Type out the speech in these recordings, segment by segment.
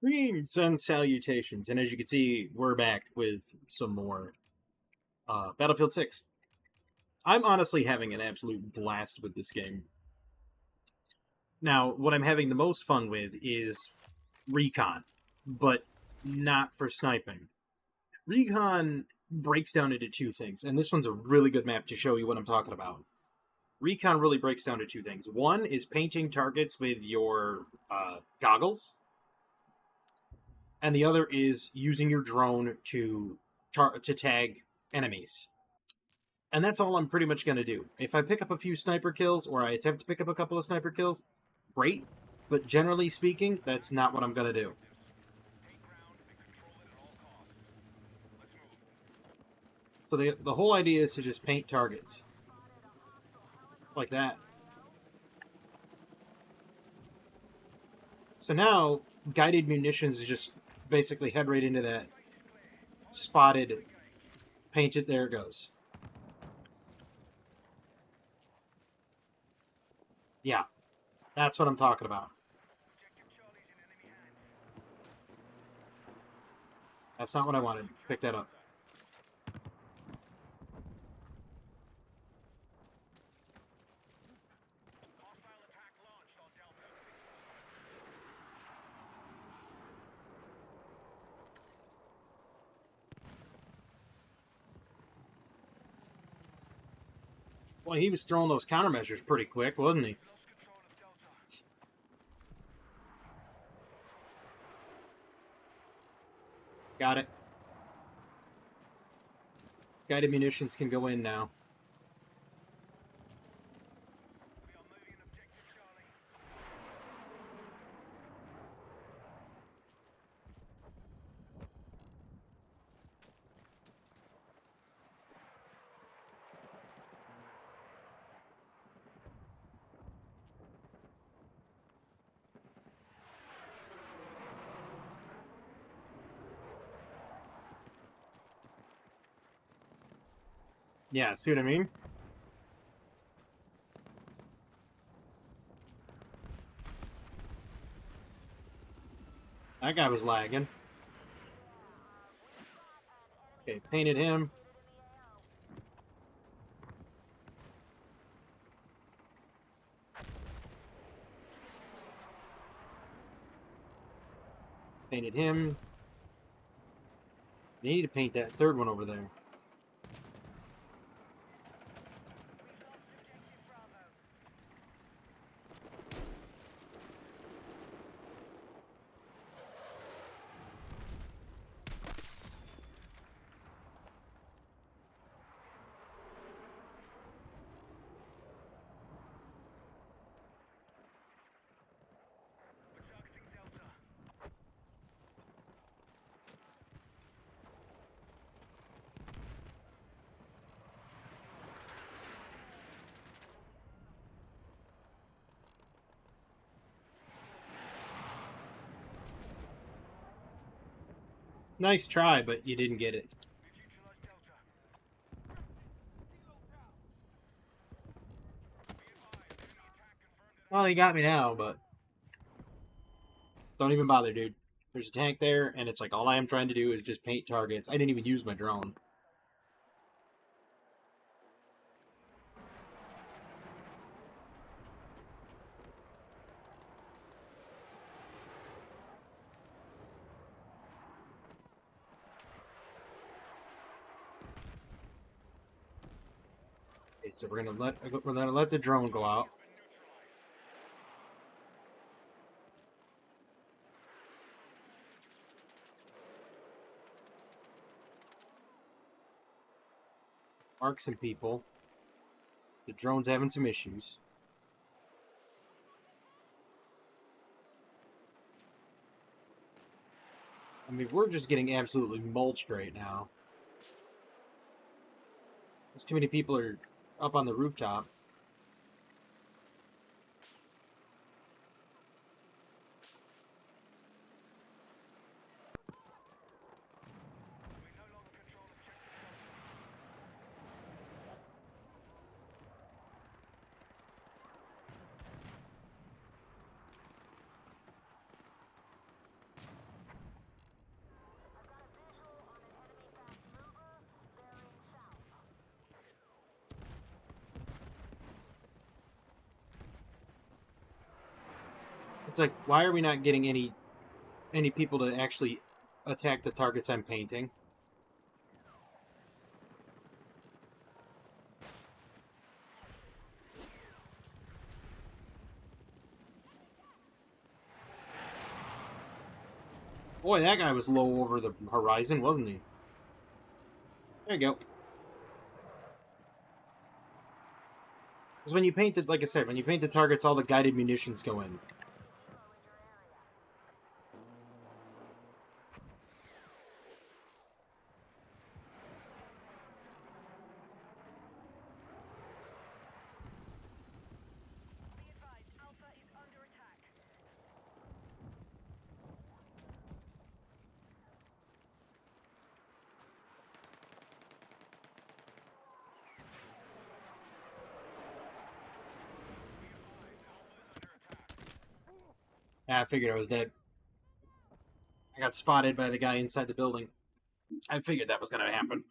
Greetings and salutations, and as you can see, we're back with some more Battlefield 6. I'm honestly having an absolute blast with this game. Now, what I'm having the most fun with is recon, but not for sniping. Recon breaks down into two things, and this one's a really good map to show you what I'm talking about. Recon really breaks down to two things. One is painting targets with your goggles, and the other is using your drone to tag enemies. And that's all I'm pretty much going to do. If I pick up a few sniper kills, or I attempt to pick up a couple of sniper kills, great. But generally speaking, that's not what I'm going to do. So the whole idea is to just paint targets. Like that. So now, guided munitions just basically head right into that spotted, painted, there it goes. Yeah, that's what I'm talking about. That's not what I wanted. Pick that up. Well, he was throwing those countermeasures pretty quick, wasn't he? Got it. Guided munitions can go in now. Yeah, see what I mean? That guy was lagging. Okay, painted him. Painted him. They need to paint that third one over there. Nice try, but you didn't get it. Well, he got me now, but don't even bother, dude. There's a tank there, and it's like all I am trying to do is just paint targets. I didn't even use my drone. Okay, so we're gonna let the drone go out. Mark some people. The drone's having some issues. I mean, we're just getting absolutely mulched right now. There's too many people are up on the rooftop. It's like, why are we not getting any people to actually attack the targets I'm painting? Boy, that guy was low over the horizon, wasn't he? There you go. Because when you paint it, like I said, when you paint the targets, all the guided munitions go in. I figured I was dead. I got spotted by the guy inside the building. I figured that was going to happen.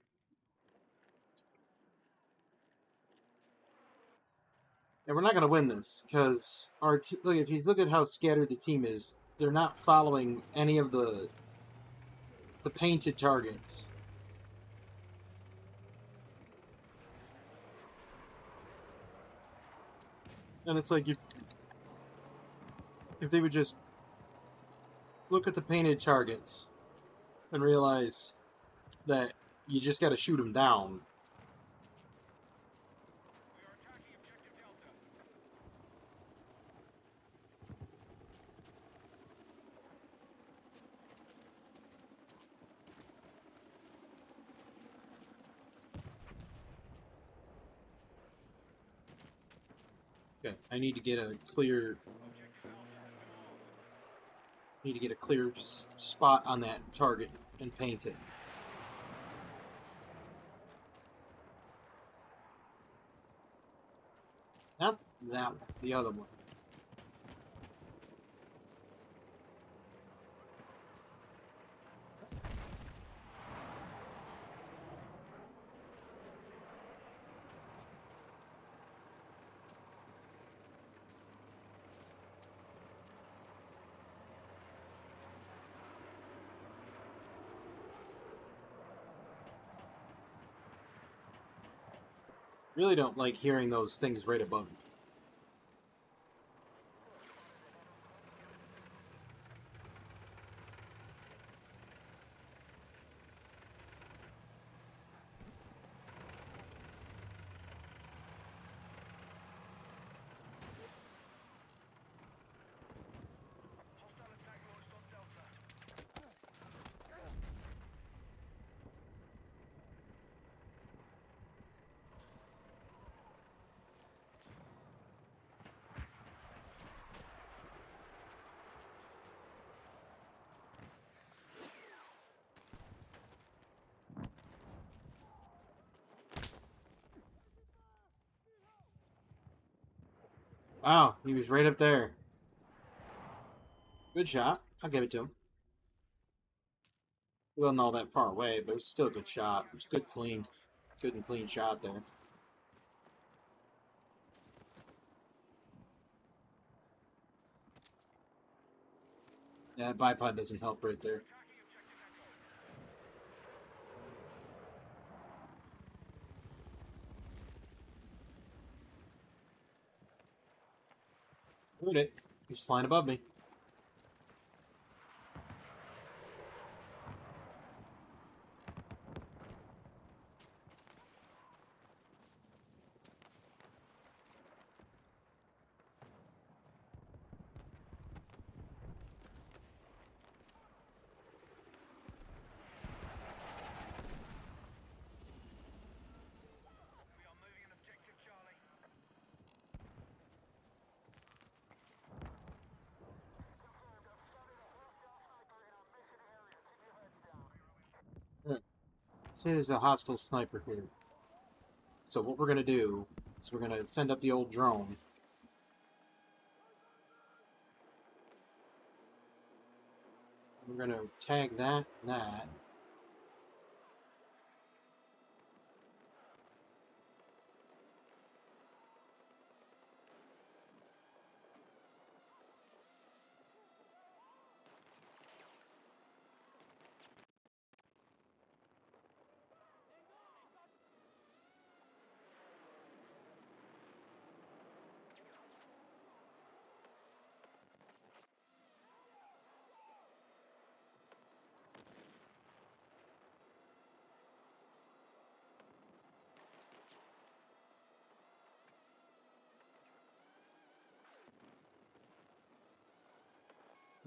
And we're not going to win this, because look, if you look at how scattered the team is, they're not following any of the painted targets. And it's like, if they would just look at the painted targets and realize that you just got to shoot them down. Okay, I need to get a clear spot on that target and paint it. Not that one, the other one. Really don't like hearing those things right above me. Wow, he was right up there. Good shot. I'll give it to him. He wasn't all that far away, but it was still a good shot. It was good and clean shot there. Yeah, that bipod doesn't help right there. Heard it. He was flying above me. Say there's a hostile sniper here. So what we're going to do is we're going to send up the old drone. We're going to tag that and that.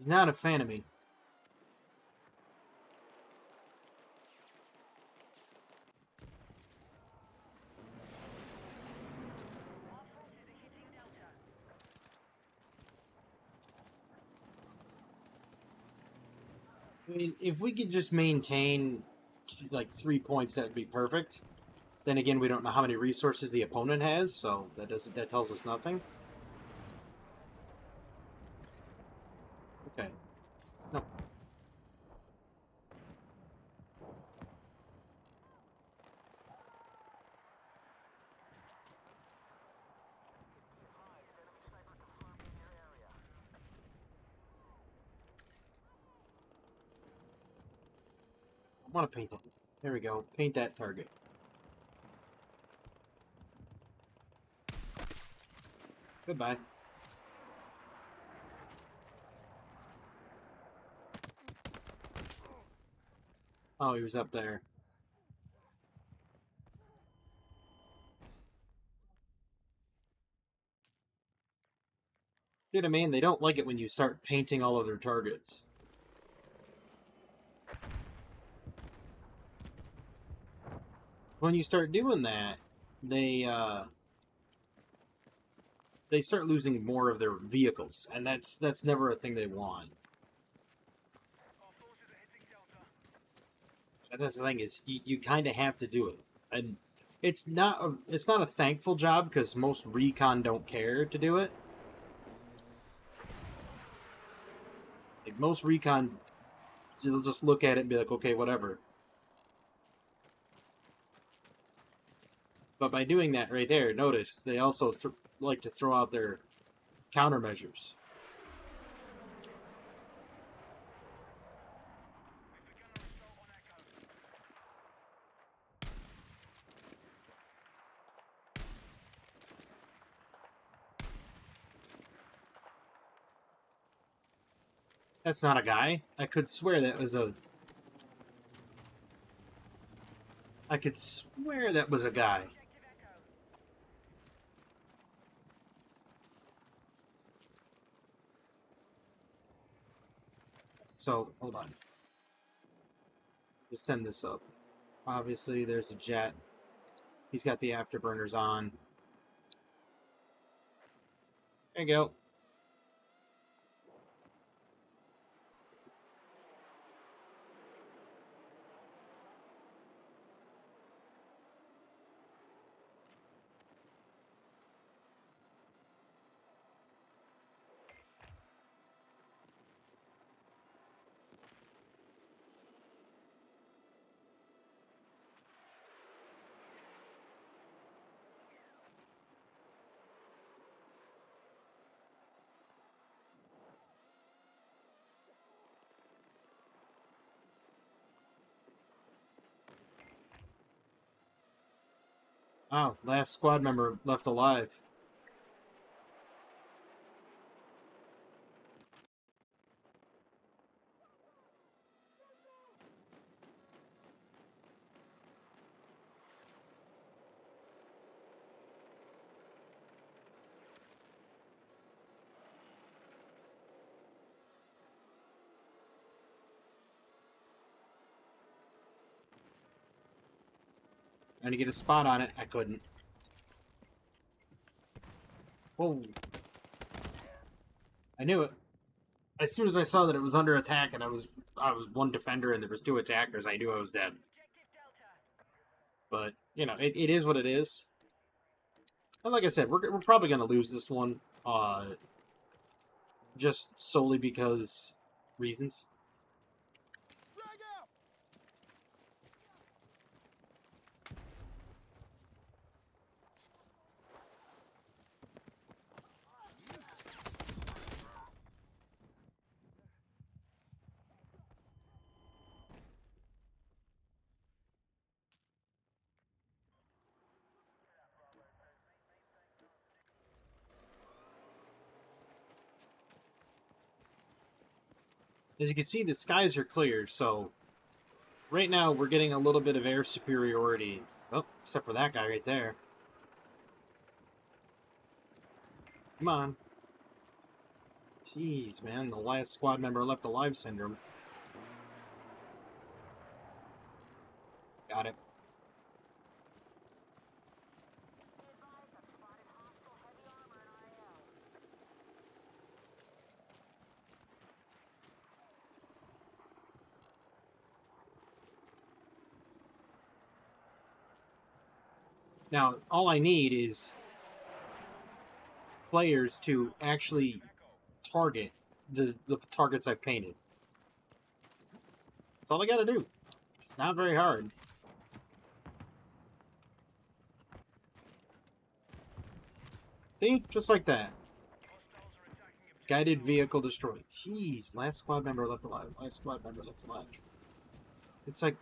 He's not a fan of me. I mean, if we could just maintain like 3 points, that'd be perfect. Then again, we don't know how many resources the opponent has, so that tells us nothing. Okay. No. I want to paint it. There we go. Paint that target. Goodbye. Oh, he was up there. See what I mean? They don't like it when you start painting all of their targets. When you start doing that, they start losing more of their vehicles, and that's never a thing they want. And that's the thing is, you kind of have to do it, and it's not a thankful job because most recon don't care to do it. Like most recon, they'll just look at it and be like, okay, whatever. But by doing that right there, notice they also like to throw out their countermeasures. That's not a guy. I could swear that was a... I could swear that was a guy. So, hold on. Just send this up. Obviously, there's a jet. He's got the afterburners on. There you go. Oh, last squad member left alive. Trying to get a spot on it. I couldn't. Whoa. I knew it. As soon as I saw that it was under attack and I was one defender and there was two attackers, I knew I was dead. But, you know, it is what it is. And like I said, we're probably going to lose this one. Just solely because reasons. As you can see, the skies are clear, so right now we're getting a little bit of air superiority. Oh, except for that guy right there. Come on. Jeez, man, the last squad member left alive syndrome. Got it. Now, all I need is players to actually target the targets I've painted. That's all I gotta do. It's not very hard. See? Just like that. Guided vehicle destroyed. Jeez, last squad member left alive. Last squad member left alive. It's like...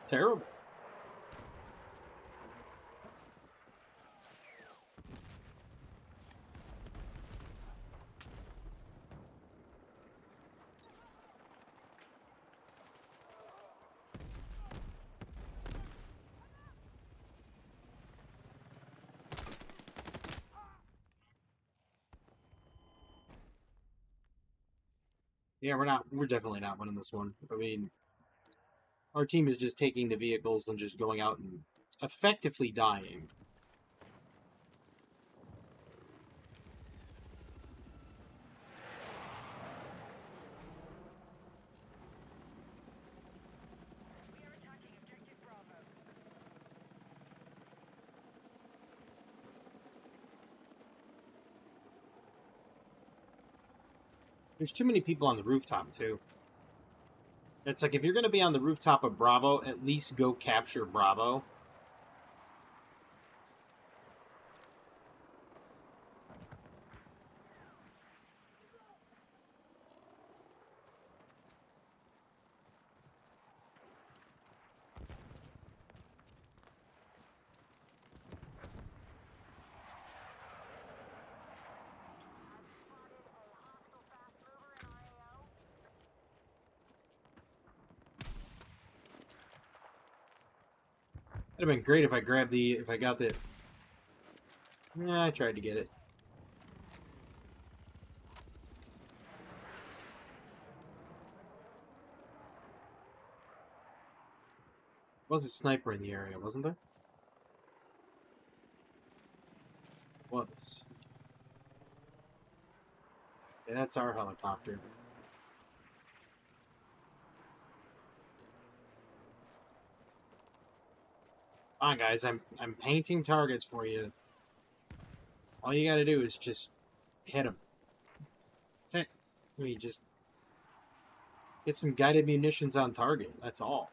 terrible. Yeah, we're definitely not winning this one. I mean, our team is just taking the vehicles and just going out and effectively dying. There's too many people on the rooftop, too. It's like, if you're going to be on the rooftop of Bravo, at least go capture Bravo. It'd have been great if I got the... Yeah, I tried to get it. Was a sniper in the area, wasn't there? Was. Yeah, that's our helicopter. Come on, guys, I'm painting targets for you. All you gotta do is just hit them. That's it. I mean, just get some guided munitions on target. That's all.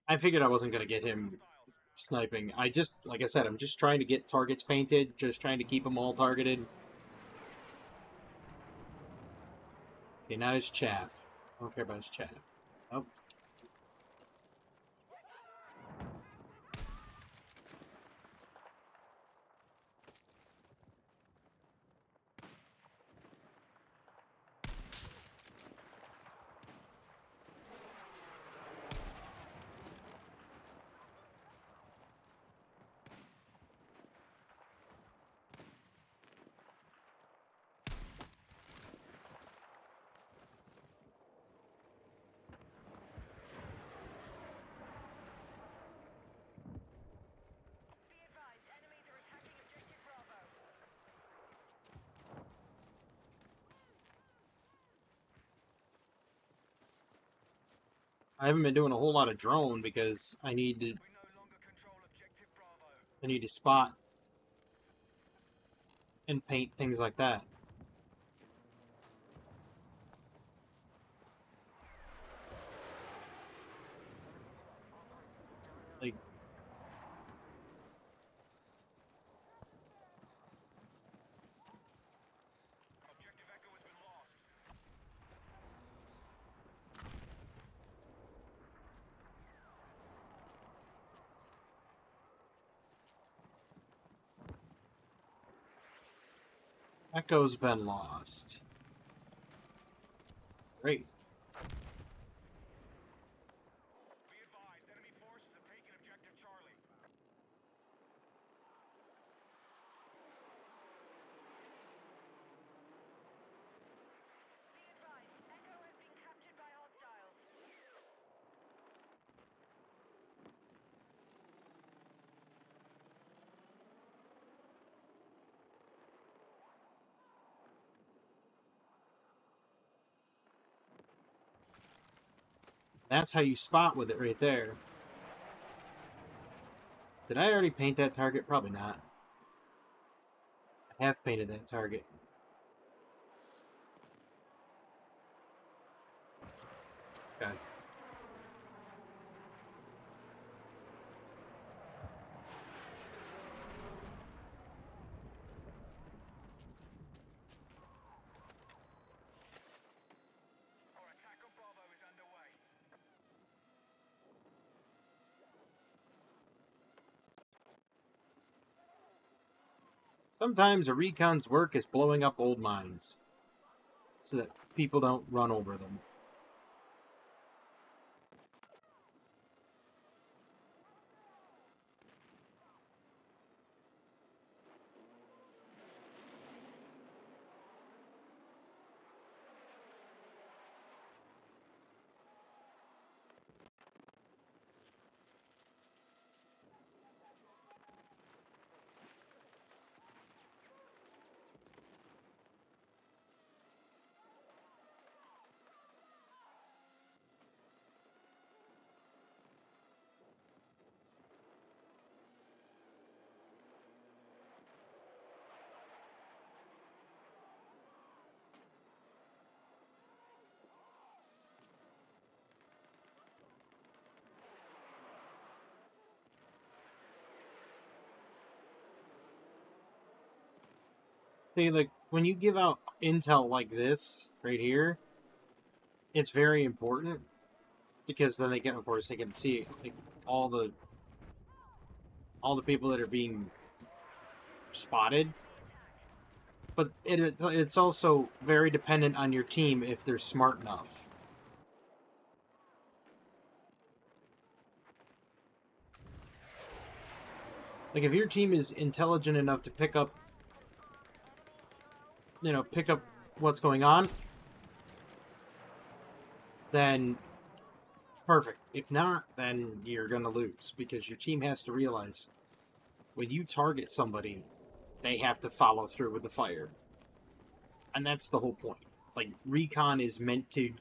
I figured I wasn't gonna get him sniping. Like I said, I'm just trying to get targets painted, just trying to keep them all targeted. Okay, now his chaff. I don't care about his chaff. Oh. I haven't been doing a whole lot of drone because I need to spot and paint things like that. Like, Echo's been lost. Great. Be advised, enemy forces have taken objective Charlie. Be advised, Echo has been captured by hostiles. That's how you spot with it right there. Did I already paint that target? Probably not. I have painted that target. Okay. Our attack on Bravo is underway. Sometimes a recon's work is blowing up old mines so that people don't run over them. See, like, when you give out intel like this, right here, it's very important, because then they can, of course, they can see, like, all the people that are being spotted. But it's also very dependent on your team if they're smart enough. Like, if your team is intelligent enough to pick up what's going on, then perfect. If not, then you're gonna lose, because your team has to realize when you target somebody, they have to follow through with the fire. And that's the whole point. Like, recon is meant to...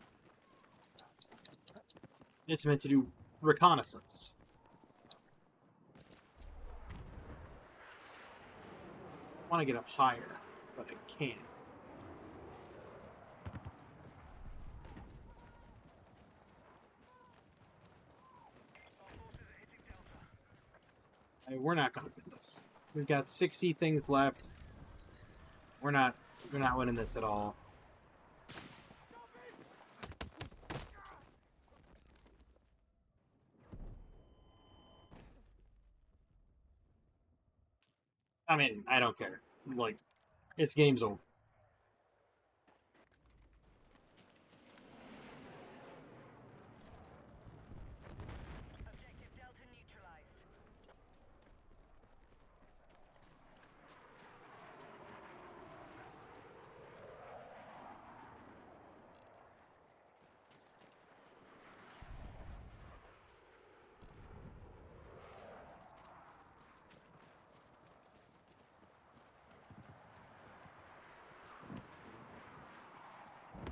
It's meant to do reconnaissance. I want to get up higher, but I can't. We're not going to win this. We've got 60 things left. We're not winning this at all. I mean, I don't care. Like, it's game's over. Objective Delta neutralized.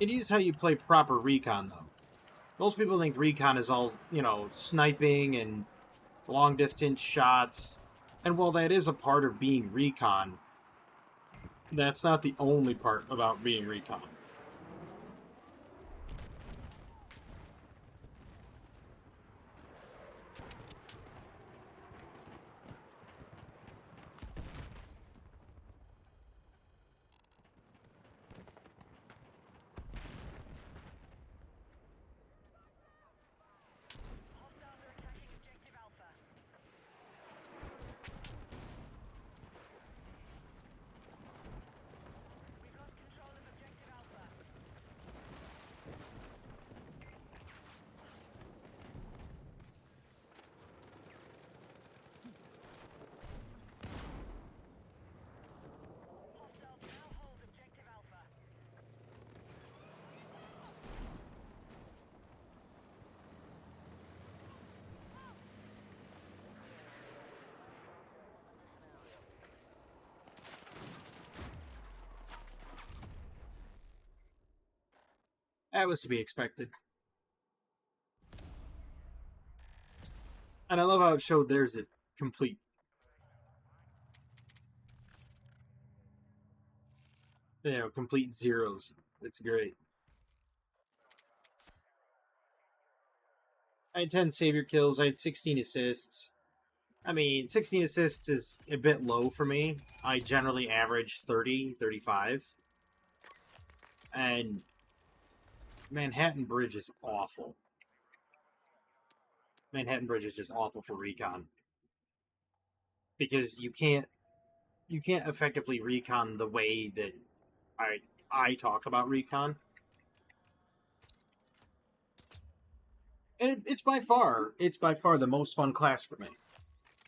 It is how you play proper recon, though. Most people think recon is all, sniping and long-distance shots. And while that is a part of being recon, that's not the only part about being recon. Hostiles are attacking objective Alpha. That was to be expected. And I love how it showed there's a complete. Complete zeros. It's great. I had 10 savior kills. I had 16 assists. I mean, 16 assists is a bit low for me. I generally average 30, 35. And Manhattan Bridge is awful. Manhattan Bridge is just awful for recon. Because you can't effectively recon the way that I talk about recon. And it's by far the most fun class for me.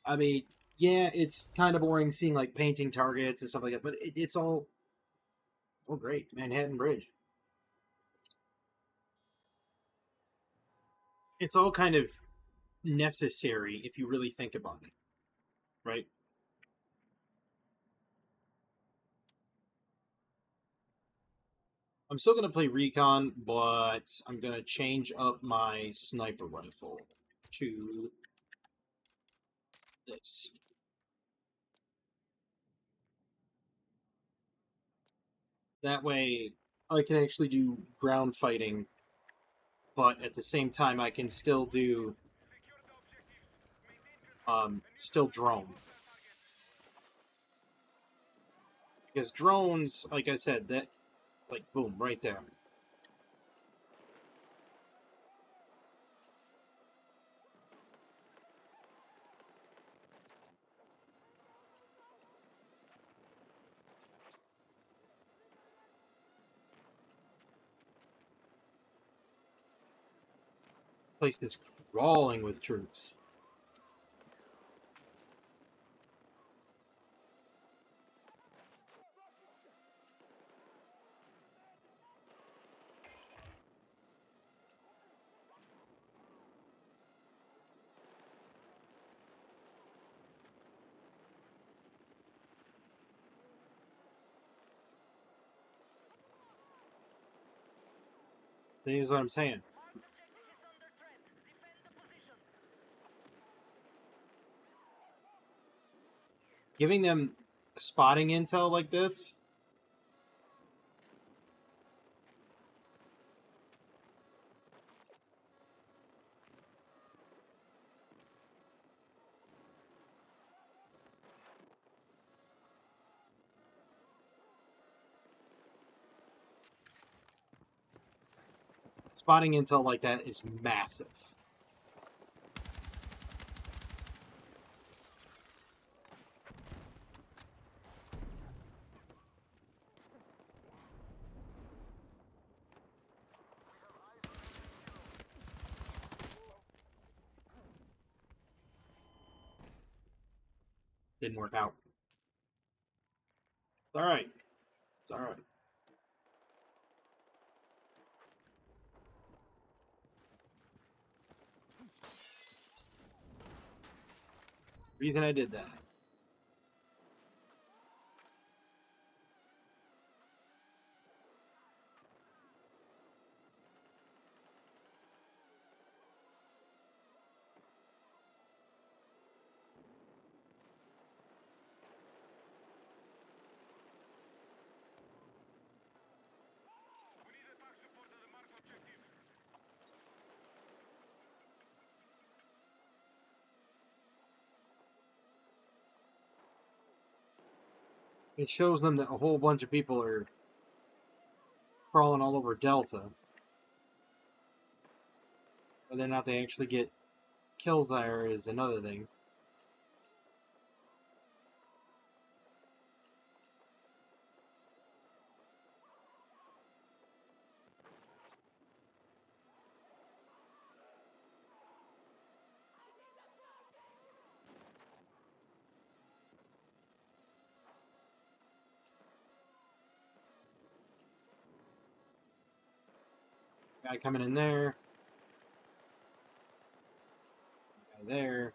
I mean, yeah, it's kind of boring seeing like painting targets and stuff like that, but it's all great. Manhattan Bridge. It's all kind of necessary if you really think about it, right? I'm still gonna play recon, but I'm gonna change up my sniper rifle to this. That way, I can actually do ground fighting, but at the same time, I can still do still drone. Because drones, like I said, that like boom, right there. Place is crawling with troops. Here's what I'm saying. Marked objective is under threat. Defend the position. Giving them spotting intel like this. Spotting intel like that is massive. Didn't work out. It's alright. It's alright. Reason I did that. We need attack support at the marked objective. It shows them that a whole bunch of people are crawling all over Delta. Whether or not they actually get kills there is another thing. Guy coming in there. Guy there.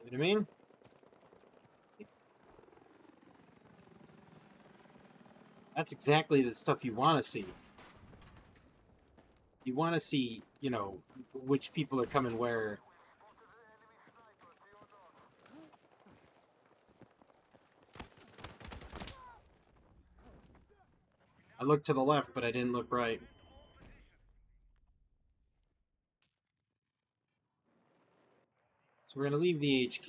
You know what I mean? That's exactly the stuff you want to see. You want to see, you know, which people are coming where. I looked to the left, but I didn't look right. So we're going to leave the HQ.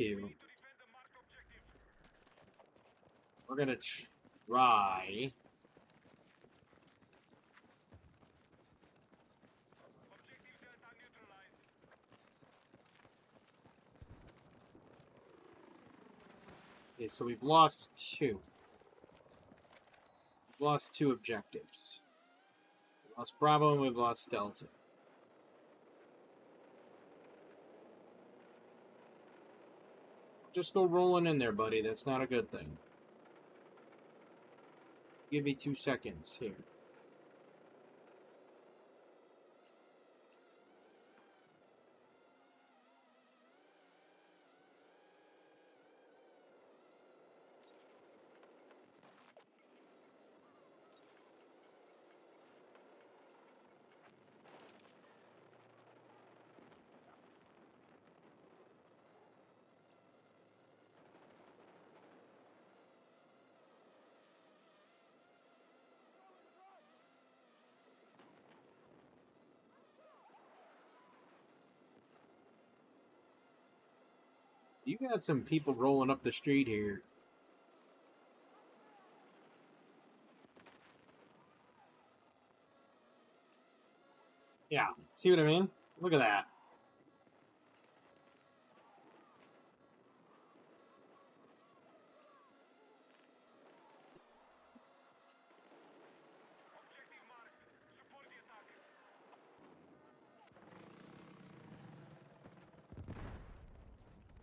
We're going to try... Okay, so we've lost 2. We've lost 2 objectives. We've lost Bravo and we've lost Delta. Just go rolling in there, buddy. That's not a good thing. Give me 2 seconds here. You got some people rolling up the street here. Yeah, see what I mean? Look at that.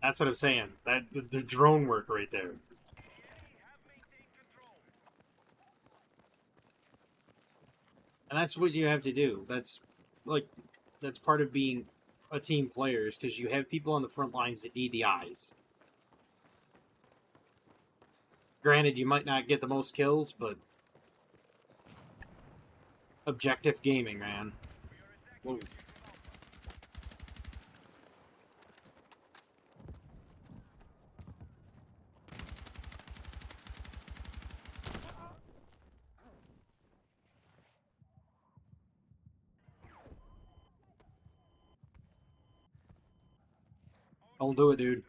That's what I'm saying. That the drone work right there. And that's what you have to do. That's part of being a team player, is because you have people on the front lines that need the eyes. Granted, you might not get the most kills, but objective gaming, man. Whoa. Don't do it, dude.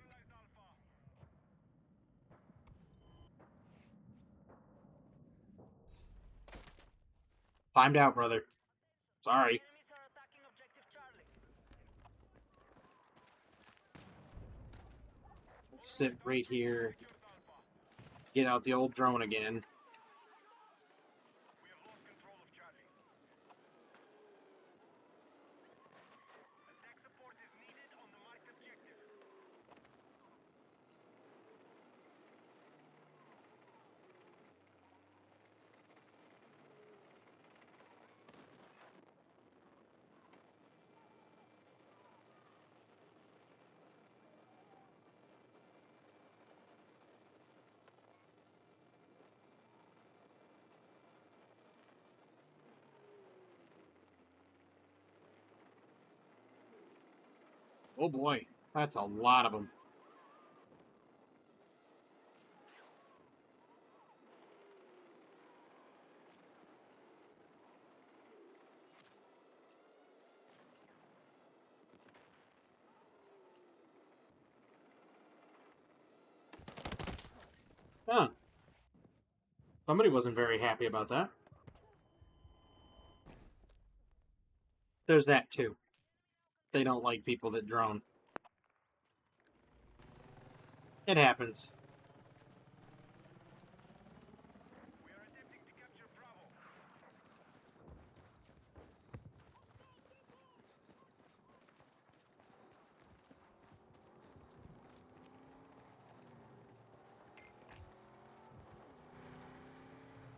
Timed out, brother. Sorry. Enemies are attacking objective Charlie. Let's sit right here. Get out the old drone again. We have lost control of Charlie. Attack support is needed on the marked objective. Oh boy, that's a lot of them. Huh. Somebody wasn't very happy about that. There's that too. They don't like people that drone. It happens. We are attempting to capture Bravo.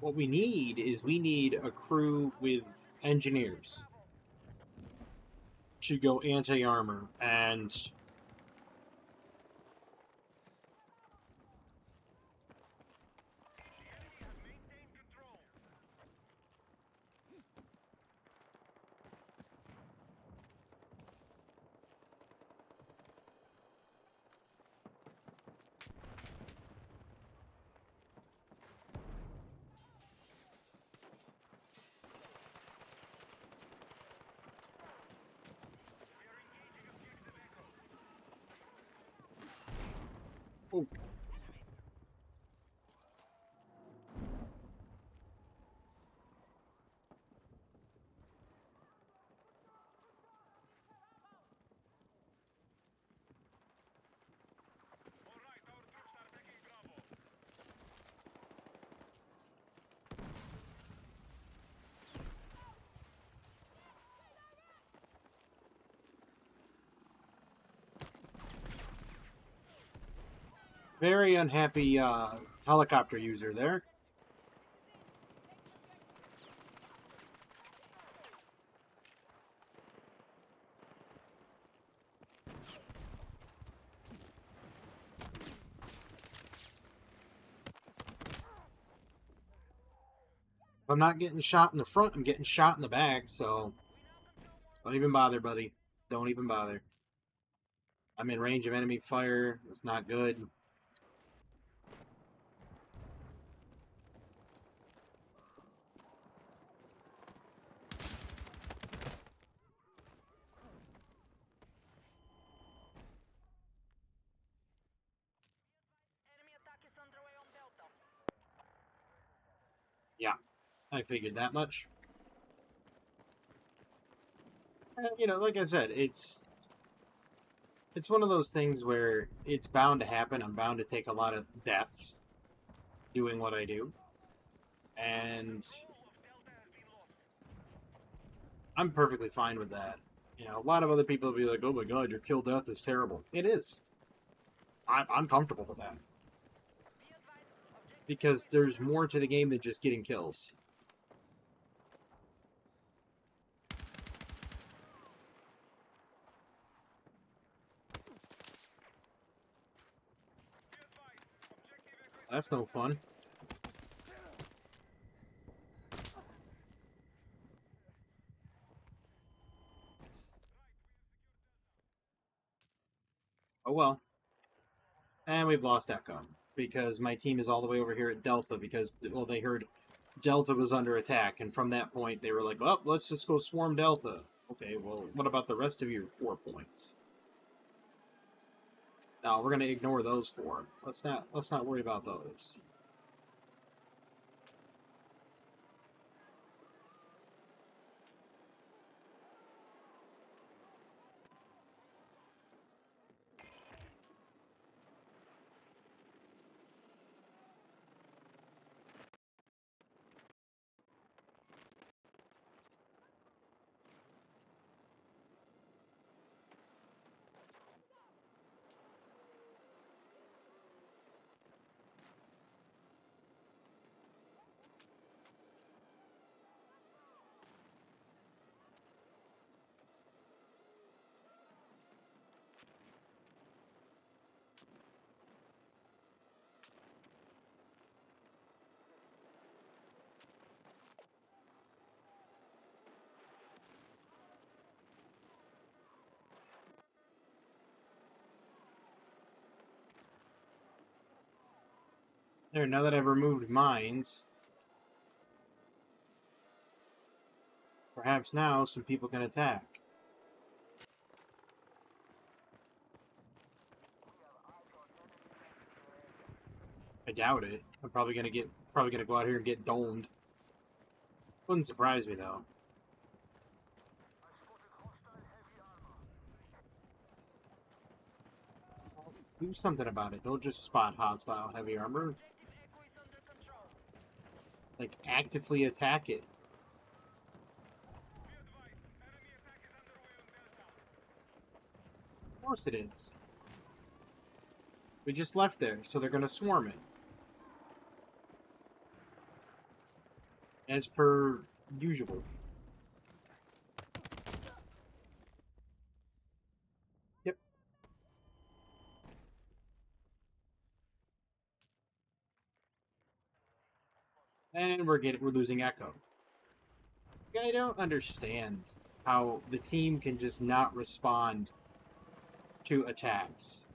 What we need is we need a crew with engineers to go anti-armor, and The enemy has maintained control. Very unhappy helicopter user there. If I'm not getting shot in the front, I'm getting shot in the back, so don't even bother, buddy. Don't even bother. I'm in range of enemy fire. It's not good. Enemy attack is underway on Delta. Yeah, I figured that much. You know, like I said, it's one of those things where it's bound to happen. I'm bound to take a lot of deaths doing what I do. And I'm perfectly fine with that. You know, a lot of other people will be like, oh my god, your kill death is terrible. It is. I'm comfortable with that. Because there's more to the game than just getting kills. That's no fun. Oh well. And we've lost Echo. Because my team is all the way over here at Delta because, well, they heard Delta was under attack. And from that point, they were like, well, let's just go swarm Delta. Okay, well, what about the rest of your 4 points? No, we're going to ignore those 4. Let's not worry about those. There, now that I've removed mines, perhaps now some people can attack. I doubt it. I'm probably gonna go out here and get domed. Wouldn't surprise me though. Do something about it. Don't just spot hostile heavy armor. Objective Echo is under control. Like, actively attack it. Of course it is. We just left there, so they're gonna swarm it. As per usual. Yep. And we're losing Echo. I don't understand how the team can just not respond to attacks.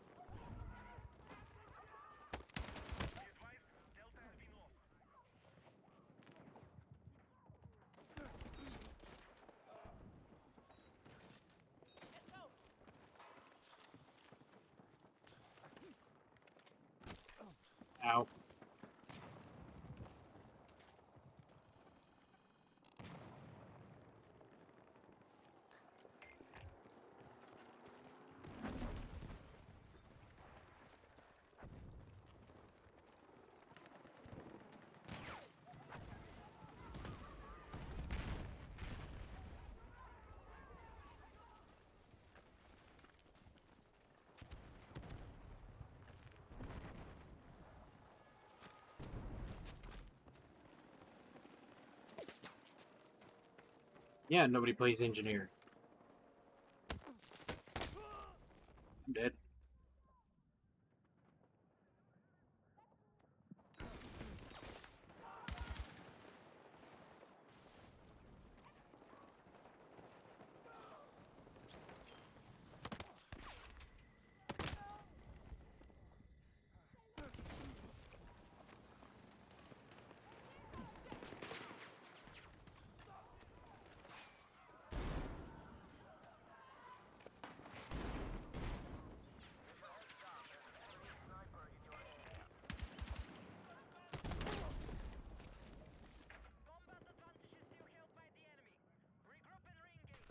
Ow. Yeah, nobody plays engineer. I'm dead. Combat advantage is still held by the enemy. Regroup and re-engage.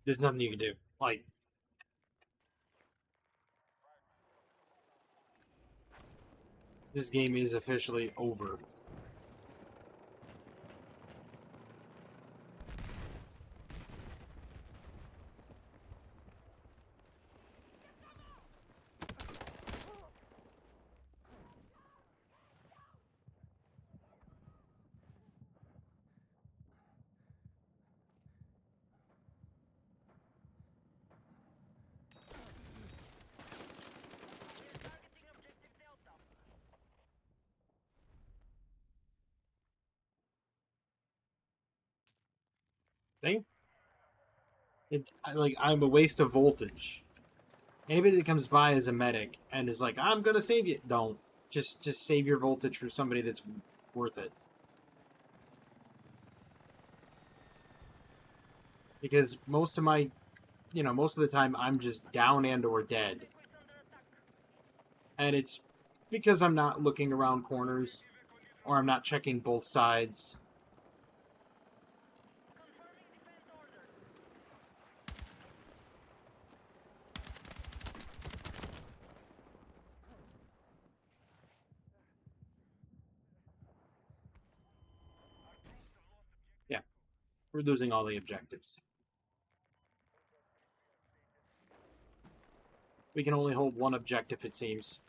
There's nothing you can do. Like, this game is officially over. We're targeting objective Delta. See? I'm a waste of voltage. Anybody that comes by as a medic and is like, I'm gonna save you, don't. Just save your voltage for somebody that's worth it. Because most of the time I'm just down and or dead. Vehicle is under attack. And it's because I'm not looking around corners or I'm not checking both sides. Confirming defense orders. Yeah, we're losing all the objectives. We can only hold one objective, it seems.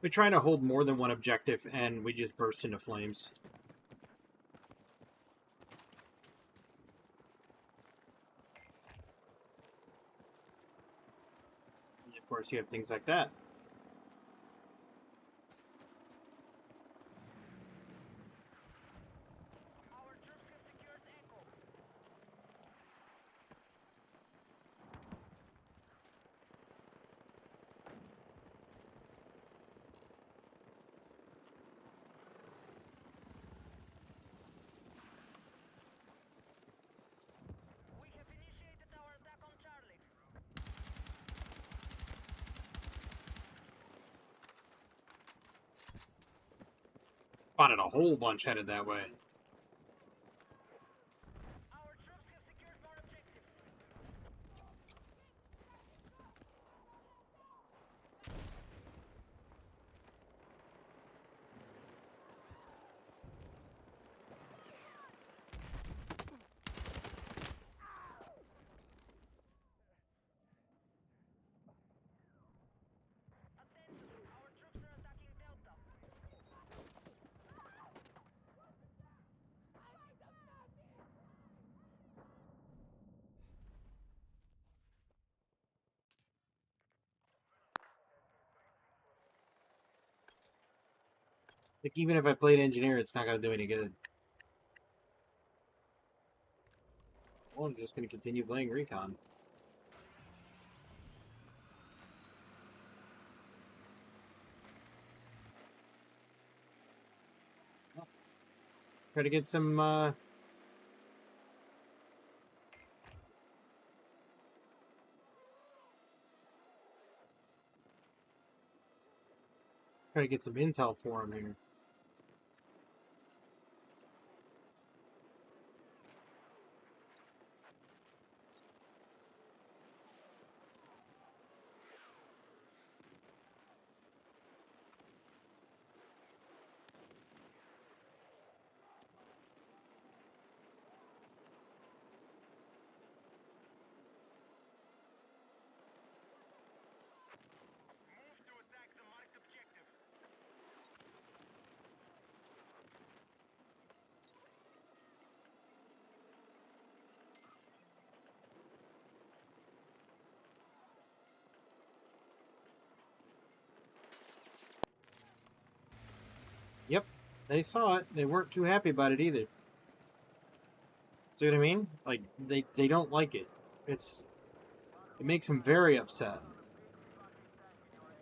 We try to hold more than one objective, and we just burst into flames. And of course, you have things like that. Our troops have secured Echo. We have initiated our attack on Charlie. Spotted a whole bunch headed that way. Our troops have secured more objectives. Attention, our troops are attacking Delta. Like, even if I played engineer, it's not going to do any good. So I'm just going to continue playing recon. Try to get some, try to get some intel for him here. Yep, they saw it. They weren't too happy about it either. See what I mean? Like they don't like it. It makes them very upset. Combat advantage is still held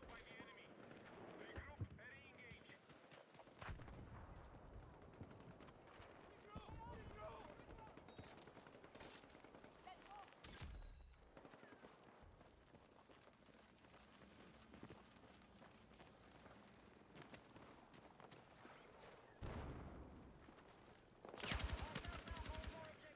by the enemy. Regroup and re-engage.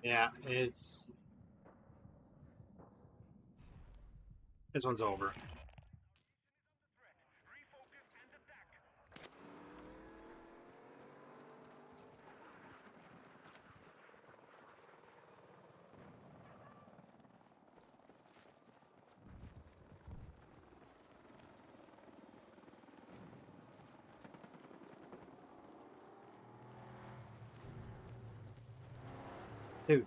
Yeah, this one's over. Refocus and attack. Dude.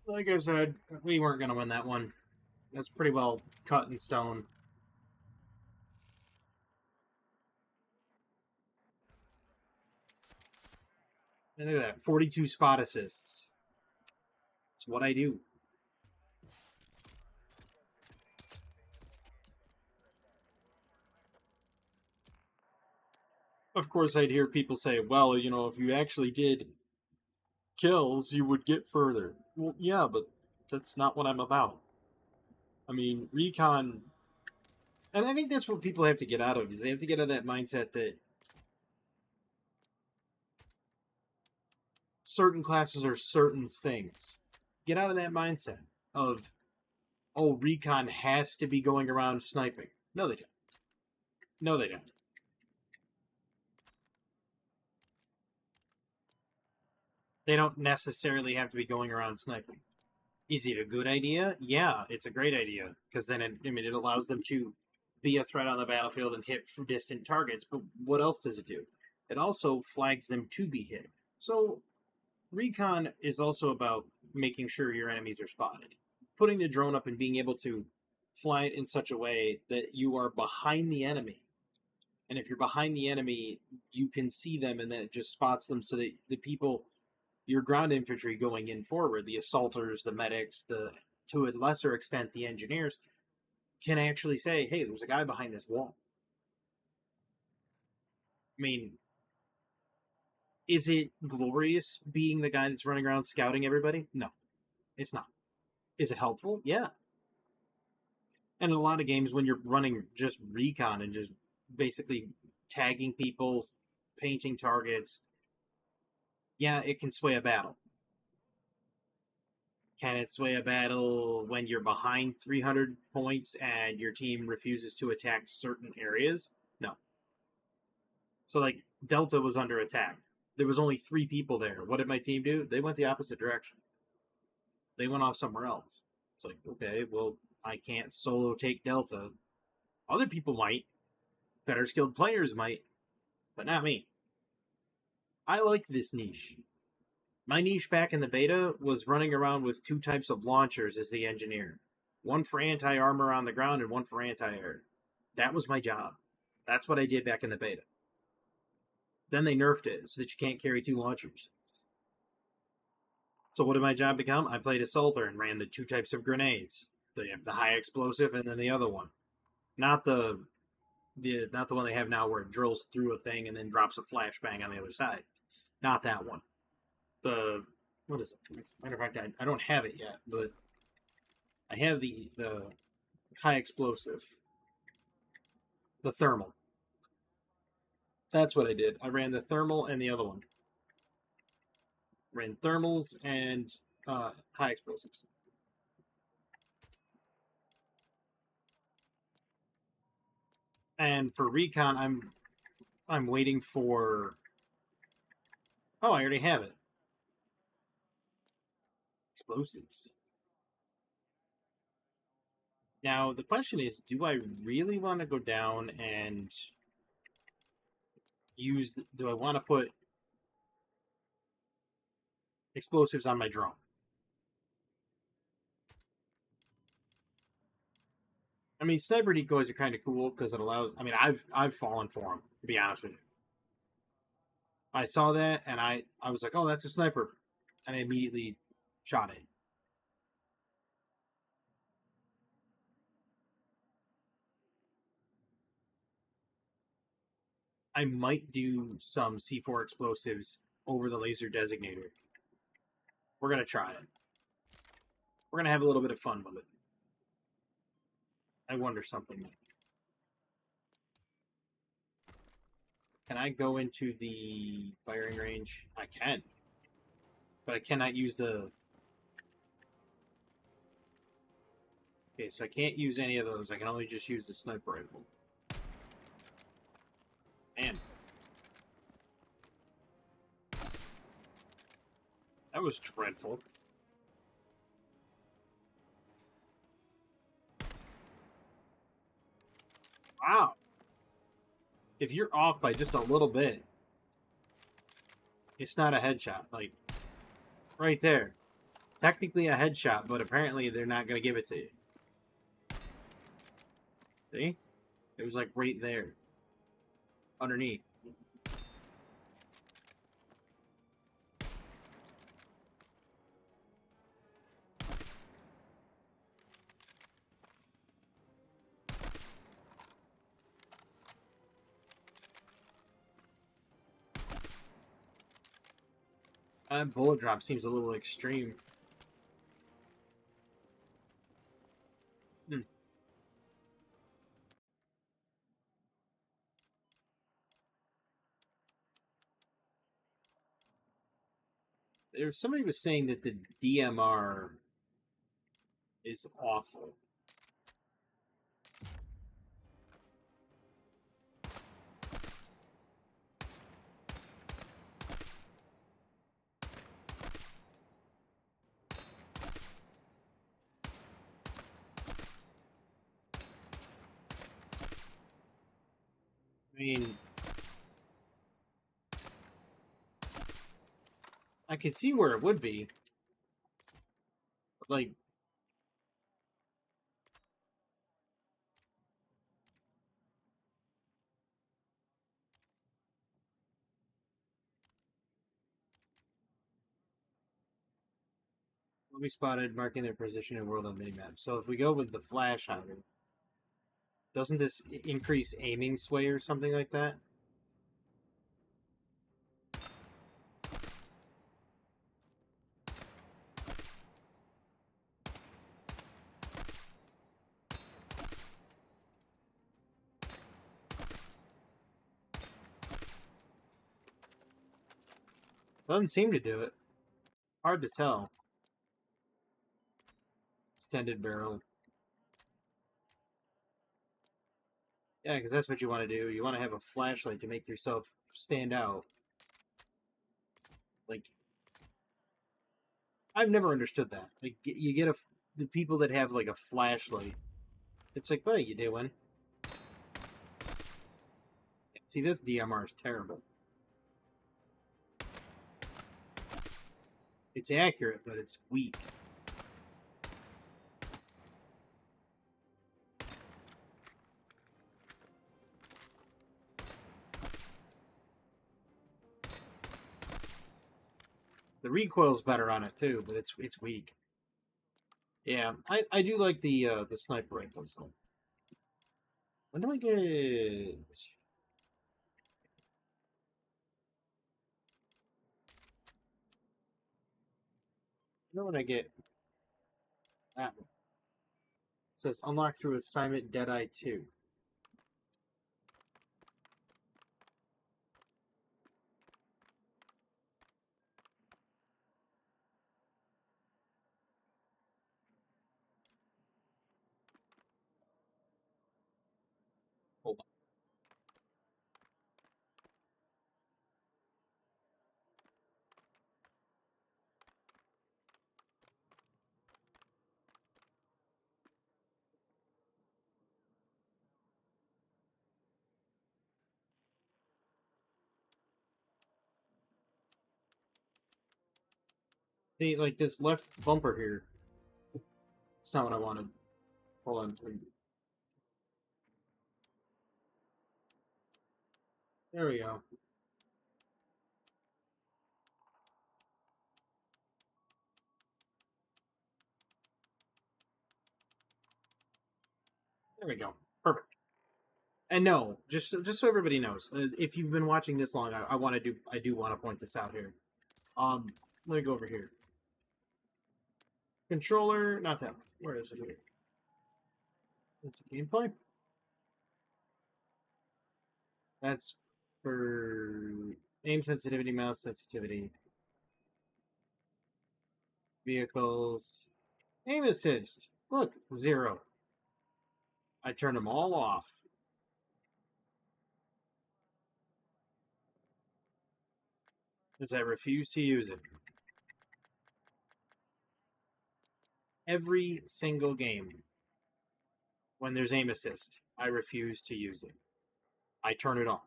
Like I said, we weren't going to win that one. That's pretty well cut in stone. And look at that, 42 spot assists. It's what I do. Of course, I'd hear people say, well, you know, if you actually did kills, you would get further. Well, yeah, but that's not what I'm about. I mean, recon, and I think that's what people have to get out of, is they have to get out of that mindset that certain classes are certain things. Get out of that mindset of, oh, recon has to be going around sniping. No, they don't. No, they don't. They don't necessarily have to be going around sniping. Is it a good idea? Yeah, it's a great idea because then it allows them to be a threat on the battlefield and hit distant targets. But what else does it do? It also flags them to be hit. So recon is also about making sure your enemies are spotted, putting the drone up and being able to fly it in such a way that you are behind the enemy. And if you're behind the enemy, you can see them, and then it just spots them so that the people, your ground infantry going in forward, the assaulters, the medics, the to a lesser extent the engineers, can actually say, "Hey, there's a guy behind this wall." I mean, is it glorious being the guy that's running around scouting everybody? No, it's not. Is it helpful? Yeah. And in a lot of games, when you're running just recon and just basically tagging people, painting targets, yeah, it can sway a battle. Can it sway a battle when you're behind 300 points and your team refuses to attack certain areas? No. So, like, Delta was under attack. There was only 3 people there. What did my team do? They went the opposite direction. They went off somewhere else. It's like, okay, well, I can't solo take Delta. Other people might. Better skilled players might. But not me. I like this niche. My niche back in the beta was running around with 2 types of launchers as the engineer. One for anti-armor on the ground and one for anti-air. That was my job. That's what I did back in the beta. Then they nerfed it so that you can't carry 2 launchers. So what did my job become? I played Assaulter and ran the 2 types of grenades. The high explosive and then the other one. Not the one they have now where it drills through a thing and then drops a flashbang on the other side. Not that one. What is it? As a matter of fact, I don't have it yet, but I have the high explosive. The thermal. That's what I did. I ran the thermal and the other one. Ran thermals and high explosives. And for recon, I'm waiting for. Oh, I already have it. Explosives. Now the question is, do I really want to go down and use? Do I want to put explosives on my drone? I mean, sniper decoys are kind of cool because it allows. I mean, I've fallen for them, to be honest with you. I saw that and I was like, oh, that's a sniper, and I immediately shot it. I might do some C4 explosives over the laser designator. We're gonna try it. We're gonna have a little bit of fun with it. I wonder something. Can I go into the firing range? I can. But I cannot use the... Okay, so I can't use any of those. I can only just use the sniper rifle. Man. That was dreadful. Wow. If you're off by just a little bit, it's not a headshot. Like, right there. Technically a headshot, but apparently they're not going to give it to you. See? It was like right there. Underneath. That bullet drop seems a little extreme. Somebody was saying that the DMR is awful. I mean, I could see where it would be. But, like, will be spotted, marking their position in world on minimap. So if we go with the flash hider, doesn't this increase aiming sway or something like that? Doesn't seem to do it. Hard to tell. Extended barrel. Yeah, because that's what you want to do. You want to have a flashlight to make yourself stand out. Like, I've never understood that. Like, you get a the people that have like a flashlight. It's like, what are you doing? See, this DMR is terrible. It's accurate, but it's weak. The recoil's better on it too, but it's weak. Yeah, I do like the sniper rifles though. When do I get? When I get that one? It says unlock through assignment Deadeye 2. Hold on. See, like this left bumper here. It's not what I wanted. Hold on. There we go. There we go. Perfect. And no, just so everybody knows, if you've been watching this long, I do want to point this out here. Let me go over here. Controller, not that one. Where is it here? That's the gameplay. That's for aim sensitivity, mouse sensitivity, vehicles, aim assist. Look, 0. I turned them all off. Because I refuse to use it. Every single game, when there's aim assist, I refuse to use it. I turn it off.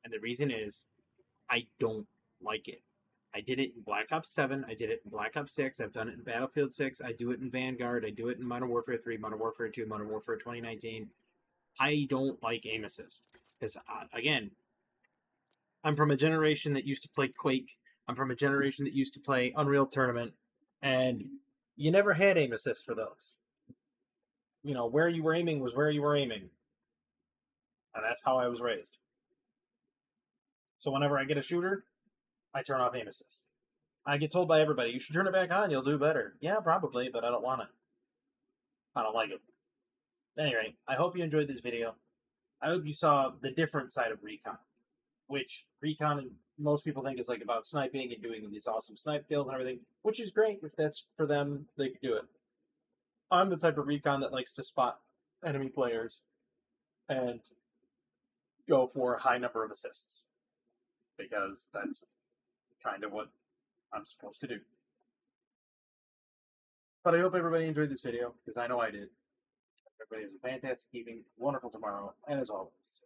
And the reason is, I don't like it. I did it in Black Ops 7. I did it in Black Ops 6. I've done it in Battlefield 6. I do it in Vanguard. I do it in Modern Warfare 3, Modern Warfare 2, Modern Warfare 2019. I don't like aim assist. Because, again, I'm from a generation that used to play Quake. I'm from a generation that used to play Unreal Tournament. And you never had aim assist for those. You know, where you were aiming was where you were aiming. And that's how I was raised. So whenever I get a shooter, I turn off aim assist. I get told by everybody, you should turn it back on, you'll do better. Yeah, probably, but I don't want it. I don't like it. Anyway, I hope you enjoyed this video. I hope you saw the different side of recon, which recon most people think is like about sniping and doing these awesome snipe kills and everything, which is great. If that's for them, they can do it. I'm the type of recon that likes to spot enemy players and go for a high number of assists, because that's kind of what I'm supposed to do. But I hope everybody enjoyed this video, because I know I did. Everybody has a fantastic evening, wonderful tomorrow, as always.